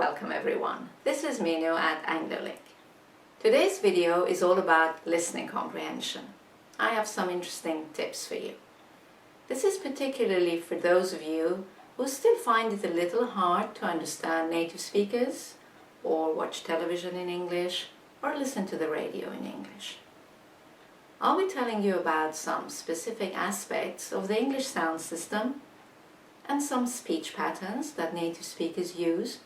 welcome everyone. This is Minu at AngloLink. Today's video is all about listening comprehension. I have some interesting tips for you. This is particularly for those of you who still find it a little hard to understand native speakers, or watch television in English, or listen to the radio in English. I'll be telling you about some specific aspects of the English sound system and some speech patterns that native speakers use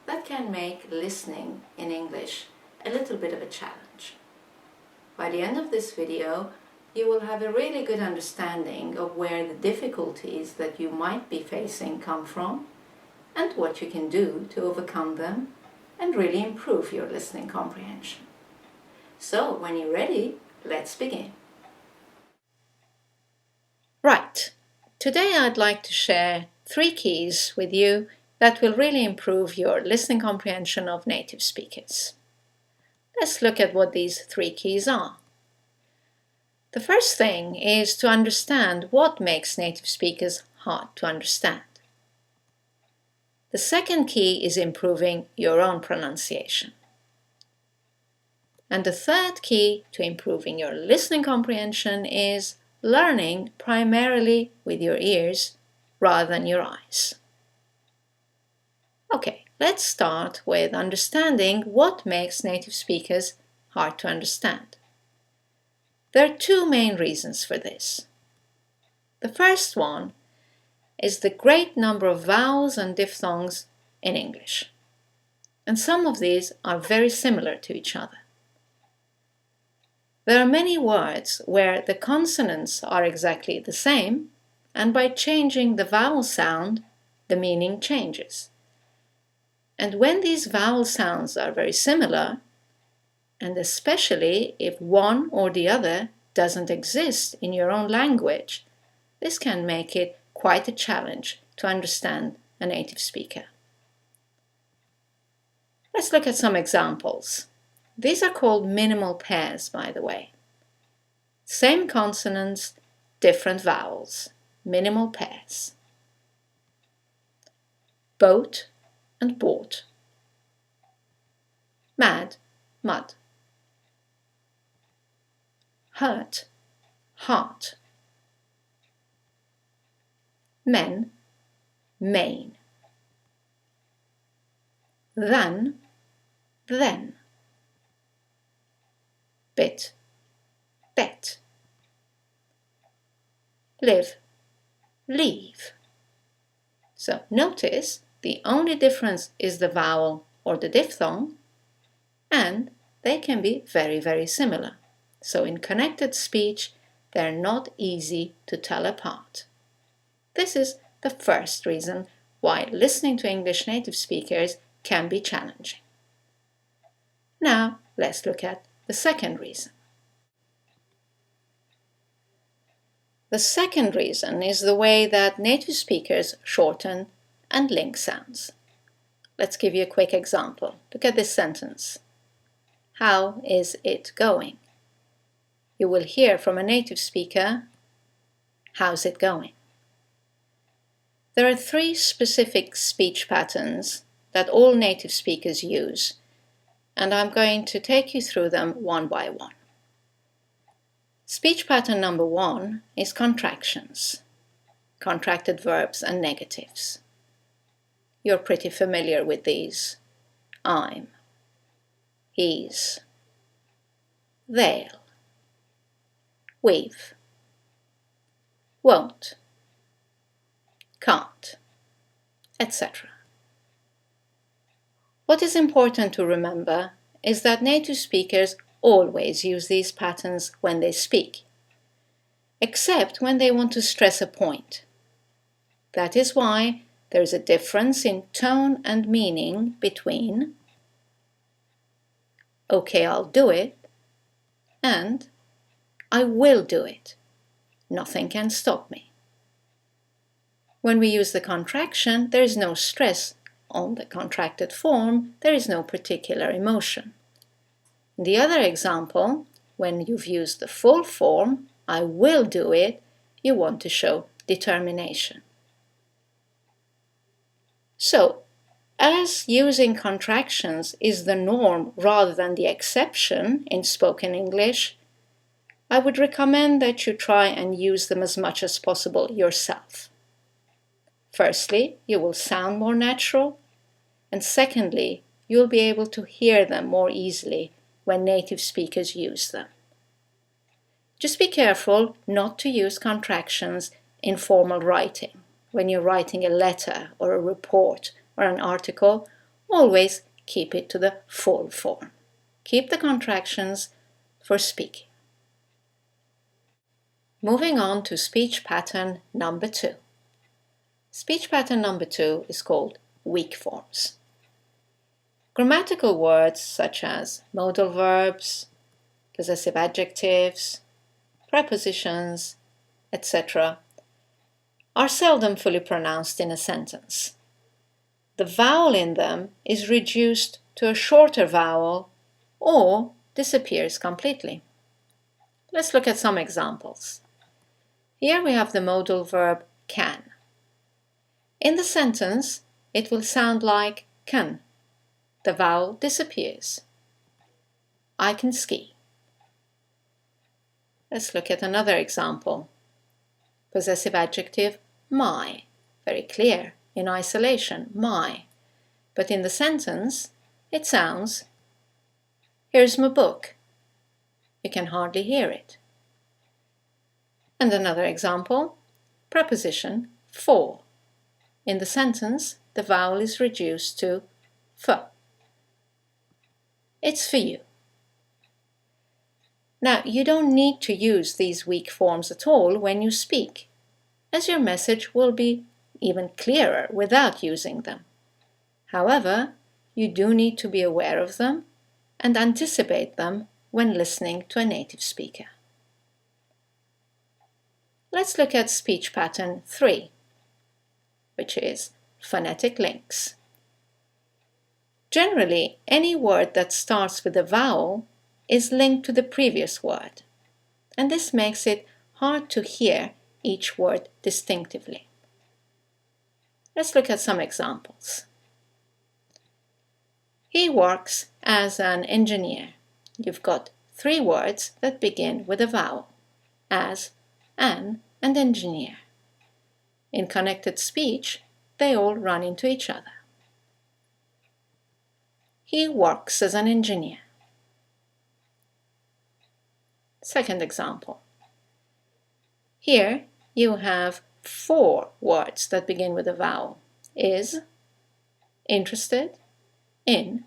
that can make listening in English a little bit of a challenge. By the end of this video, you will have a really good understanding of where the difficulties that you might be facing come from and what you can do to overcome them and really improve your listening comprehension. So, when you're ready, let's begin. Right. Today I'd like to share 3 keys with you that will really improve your listening comprehension of native speakers. Let's look at what these 3 keys are. The first thing is to understand what makes native speakers hard to understand. The second key is improving your own pronunciation. And the third key to improving your listening comprehension is learning primarily with your ears rather than your eyes. Okay, let's start with understanding what makes native speakers hard to understand. There are 2 main reasons for this. The first one is the great number of vowels and diphthongs in English, and some of these are very similar to each other. There are many words where the consonants are exactly the same, and by changing the vowel sound, the meaning changes. And when these vowel sounds are very similar, and especially if one or the other doesn't exist in your own language, this can make it quite a challenge to understand a native speaker. Let's look at some examples. These are called minimal pairs, by the way. Same consonants, different vowels. Minimal pairs. Boat and bought. Mad, mud. Hurt, heart. Men, main. Than, then. Bit, bet. Live, leave. So notice the only difference is the vowel or the diphthong, and they can be very, very similar. So in connected speech, they're not easy to tell apart. This is the first reason why listening to English native speakers can be challenging. Now, let's look at the second reason. The second reason is the way that native speakers shorten and link sounds. Let's give you a quick example. Look at this sentence. How is it going? You will hear from a native speaker, how's it going? There are 3 specific speech patterns that all native speakers use, and I'm going to take you through them one by one. Speech pattern number 1 is contractions, contracted verbs and negatives. You're pretty familiar with these. I'm, he's, they'll, we've, won't, can't, etc. What is important to remember is that native speakers always use these patterns when they speak, except when they want to stress a point. That is why there is a difference in tone and meaning between "Okay, I'll do it" and "I will do it. Nothing can stop me." When we use the contraction, there is no stress. On the contracted form, there is no particular emotion. In the other example, when you've used the full form, "I will do it," you want to show determination. So, as using contractions is the norm rather than the exception in spoken English, I would recommend that you try and use them as much as possible yourself. Firstly, you will sound more natural, and secondly, you'll be able to hear them more easily when native speakers use them. Just be careful not to use contractions in formal writing. When you're writing a letter or a report or an article, always keep it to the full form. Keep the contractions for speaking. Moving on to speech pattern number 2. Speech pattern number 2 is called weak forms. Grammatical words such as modal verbs, possessive adjectives, prepositions, etc. are seldom fully pronounced in a sentence. The vowel in them is reduced to a shorter vowel or disappears completely. Let's look at some examples. Here we have the modal verb can. In the sentence, it will sound like can. The vowel disappears. I can ski. Let's look at another example. Possessive adjective my. Very clear in isolation, my. But in the sentence, it sounds, here's my book. You can hardly hear it. And another example, preposition for. In the sentence, the vowel is reduced to f. It's for you. Now, you don't need to use these weak forms at all when you speak, as your message will be even clearer without using them. However, you do need to be aware of them and anticipate them when listening to a native speaker. Let's look at speech pattern 3, which is phonetic links. Generally, any word that starts with a vowel is linked to the previous word, and this makes it hard to hear each word distinctively. Let's look at some examples. He works as an engineer. You've got 3 words that begin with a vowel, as, an, and engineer. In connected speech, they all run into each other. He works as an engineer. Second example. Here you have 4 words that begin with a vowel, is, interested, in,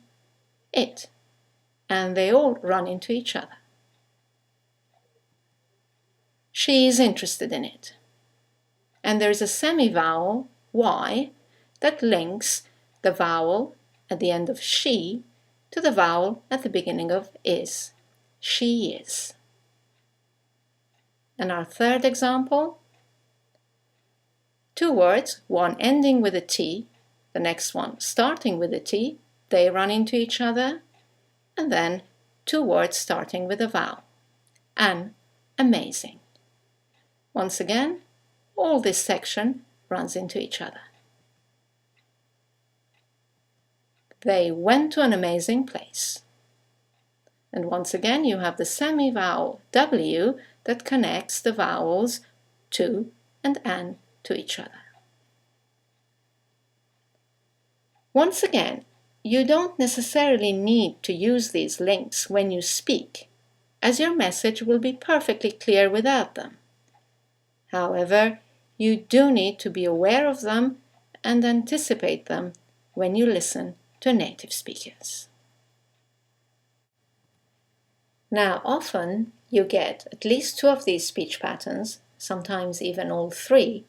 it, and they all run into each other. She is interested in it. And there's a semi-vowel, y, that links the vowel at the end of she to the vowel at the beginning of is. She is. And our third example, 2 words, one ending with a T, the next one starting with a T, they run into each other, and then 2 words starting with a vowel, an, amazing. Once again, all this section runs into each other. They went to an amazing place. And once again, you have the semi-vowel W that connects the vowels to and an to each other. Once again, you don't necessarily need to use these links when you speak, as your message will be perfectly clear without them. However, you do need to be aware of them and anticipate them when you listen to native speakers. Now, often you get at least 2 of these speech patterns, sometimes even all 3,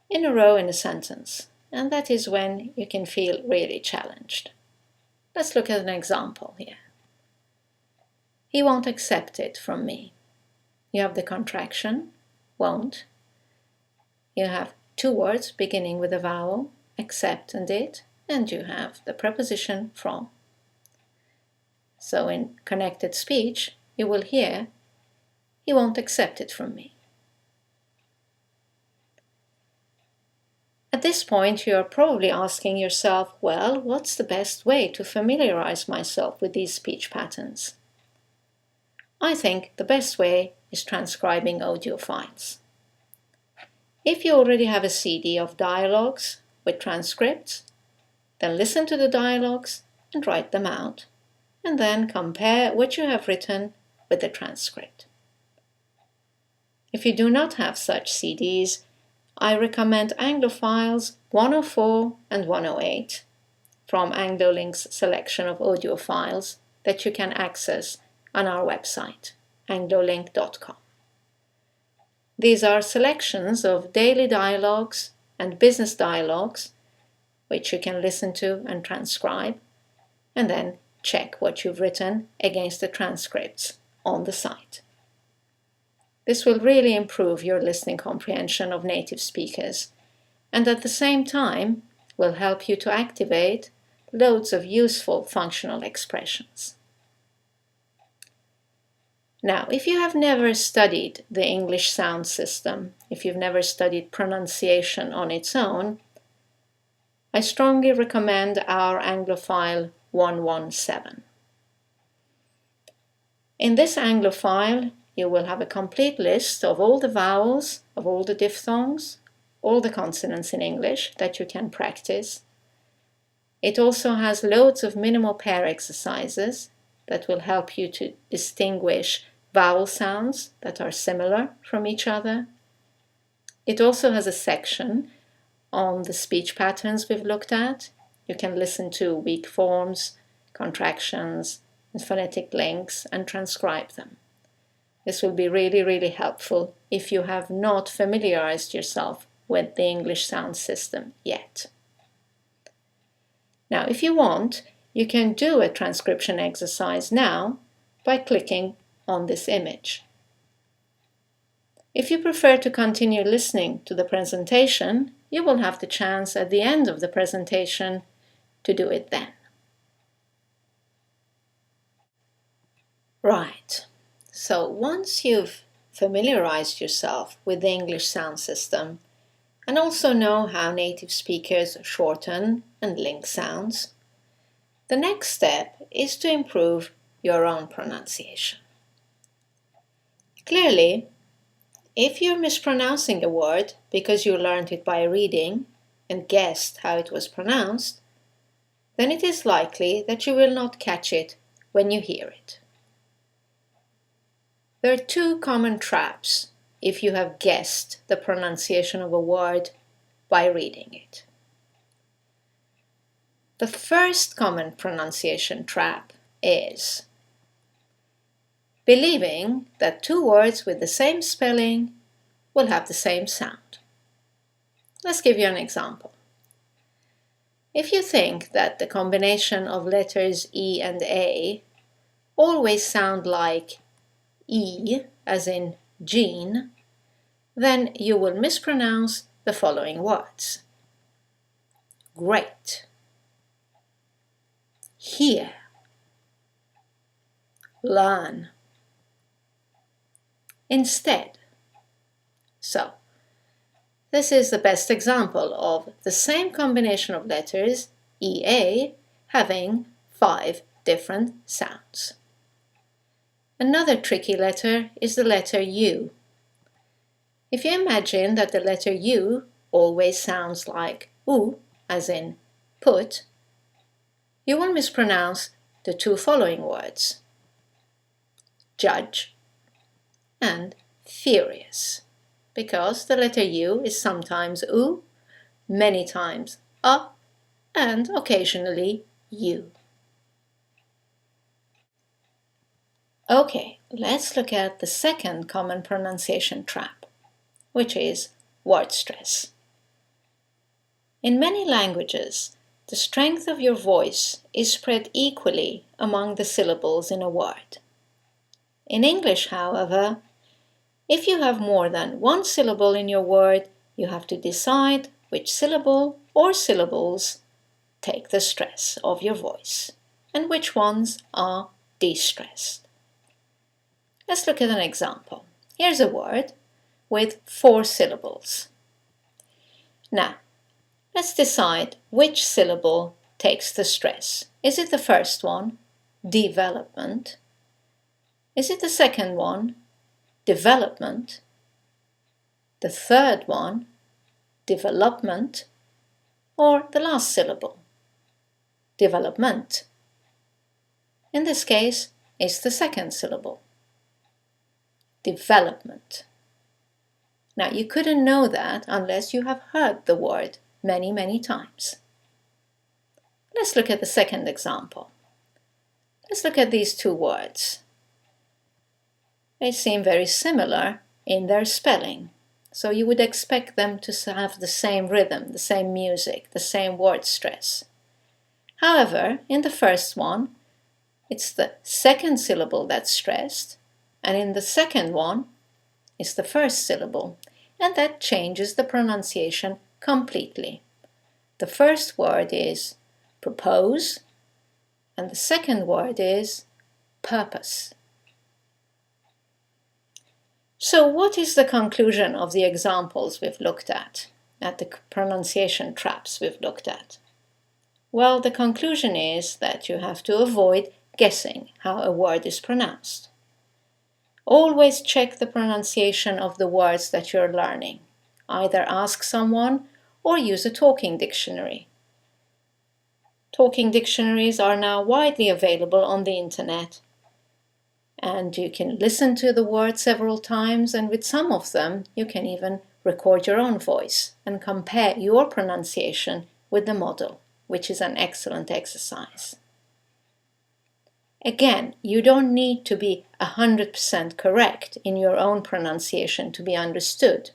in a row in a sentence, and that is when you can feel really challenged. Let's look at an example here. He won't accept it from me. You have the contraction, won't. You have 2 words beginning with a vowel, accept and it, and you have the preposition from. So in connected speech, you will hear, he won't accept it from me. At this point, you are probably asking yourself, well, what's the best way to familiarize myself with these speech patterns? I think the best way is transcribing audio files. If you already have a CD of dialogues with transcripts, then listen to the dialogues and write them out, and then compare what you have written with the transcript. If you do not have such CDs, I recommend Anglofiles 104 and 108 from AngloLink's selection of audio files that you can access on our website, anglolink.com. These are selections of daily dialogues and business dialogues, which you can listen to and transcribe, and then check what you've written against the transcripts on the site. This will really improve your listening comprehension of native speakers, and at the same time will help you to activate loads of useful functional expressions. Now, if you have never studied the English sound system, if you've never studied pronunciation on its own, I strongly recommend our Anglophile 117. In this Anglophile, you will have a complete list of all the vowels, of all the diphthongs, all the consonants in English that you can practice. It also has loads of minimal pair exercises that will help you to distinguish vowel sounds that are similar from each other. It also has a section on the speech patterns we've looked at. You can listen to weak forms, contractions, and phonetic links and transcribe them. This will be really, really helpful if you have not familiarized yourself with the English sound system yet. Now, if you want, you can do a transcription exercise now by clicking on this image. If you prefer to continue listening to the presentation, you will have the chance at the end of the presentation to do it then. Right. So once you've familiarized yourself with the English sound system and also know how native speakers shorten and link sounds, the next step is to improve your own pronunciation. Clearly, if you're mispronouncing a word because you learned it by reading and guessed how it was pronounced, then it is likely that you will not catch it when you hear it. There are two common traps if you have guessed the pronunciation of a word by reading it. The first common pronunciation trap is believing that two words with the same spelling will have the same sound. Let's give you an example. If you think that the combination of letters E and A always sound like E, as in Jean, then you will mispronounce the following words. Great, hear, learn, instead. So, this is the best example of the same combination of letters, EA, having 5 different sounds. Another tricky letter is the letter U. If you imagine that the letter U always sounds like U, as in put, you will mispronounce the two following words, judge and furious, because the letter U is sometimes U, many times A, and occasionally U. Okay, let's look at the second common pronunciation trap, which is word stress. In many languages, the strength of your voice is spread equally among the syllables in a word. In English, however, if you have more than one syllable in your word, you have to decide which syllable or syllables take the stress of your voice and which ones are de-stressed. Let's look at an example. Here's a word with 4 syllables. Now, Let's decide which syllable takes the stress. Is it the first one, development? Is it the second one, development? The third one, development? Or the last syllable, development? In this case, it's the second syllable, development. Now, you couldn't know that unless you have heard the word many, many times. Let's look at the second example. Let's look at these two words. They seem very similar in their spelling, so you would expect them to have the same rhythm, the same music, the same word stress. However, in the first one, it's the second syllable that's stressed, and in the second one, it's the first syllable, and that changes the pronunciation completely. The first word is propose, and the second word is purpose. So what is the conclusion of the examples we've looked at the pronunciation traps we've looked at? Well, the conclusion is that you have to avoid guessing how a word is pronounced. Always check the pronunciation of the words that you're learning. Either ask someone or use a talking dictionary. Talking dictionaries are now widely available on the internet, and you can listen to the word several times, and with some of them you can even record your own voice and compare your pronunciation with the model, which is an excellent exercise. Again, you don't need to be 100% correct in your own pronunciation to be understood.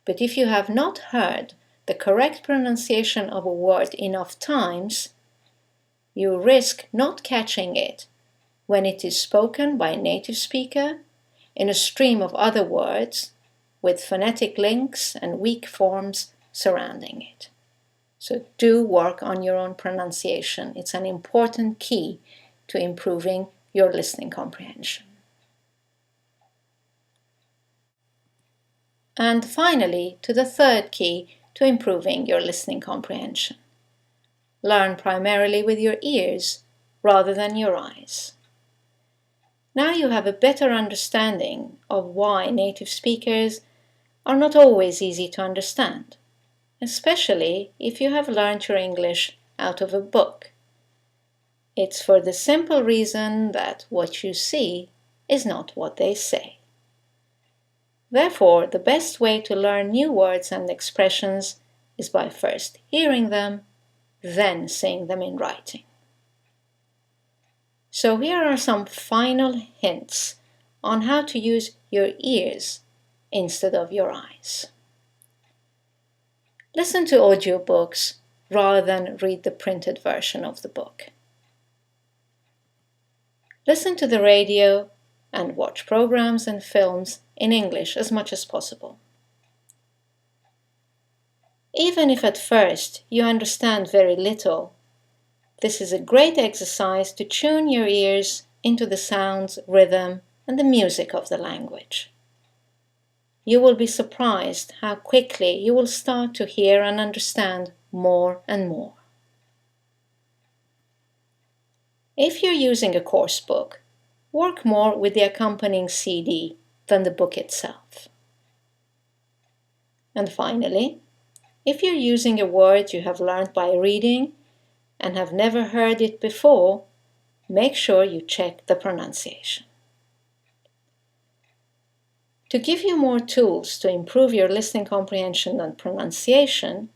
But if you have not heard the correct pronunciation of a word enough times, you risk not catching it when it is spoken by a native speaker in a stream of other words with phonetic links and weak forms surrounding it. So do work on your own pronunciation. It's an important key to improving your listening comprehension. And finally, to the third key to improving your listening comprehension. Learn primarily with your ears rather than your eyes. Now you have a better understanding of why native speakers are not always easy to understand, especially if you have learned your English out of a book. It's for the simple reason that what you see is not what they say. Therefore, the best way to learn new words and expressions is by first hearing them, then seeing them in writing. So here are some final hints on how to use your ears instead of your eyes. Listen to audiobooks rather than read the printed version of the book. Listen to the radio and watch programs and films in English as much as possible. Even if at first you understand very little, this is a great exercise to tune your ears into the sounds, rhythm, and the music of the language. You will be surprised how quickly you will start to hear and understand more and more. If you're using a course book, work more with the accompanying CD than the book itself. And finally, if you're using a word you have learned by reading and have never heard it before, make sure you check the pronunciation. To give you more tools to improve your listening comprehension and pronunciation,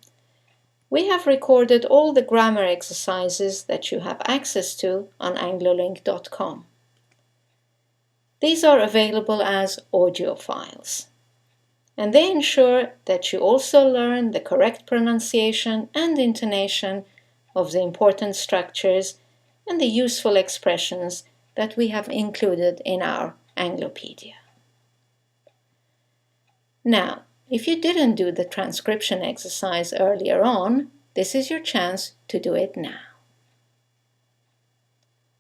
we have recorded all the grammar exercises that you have access to on anglolink.com. These are available as audio files, and they ensure that you also learn the correct pronunciation and intonation of the important structures and the useful expressions that we have included in our Anglopedia. Now, if you didn't do the transcription exercise earlier on, this is your chance to do it now.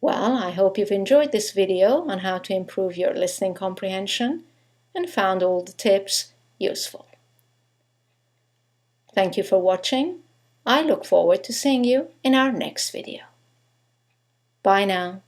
Well, I hope you've enjoyed this video on how to improve your listening comprehension and found all the tips useful. Thank you for watching. I look forward to seeing you in our next video. Bye now.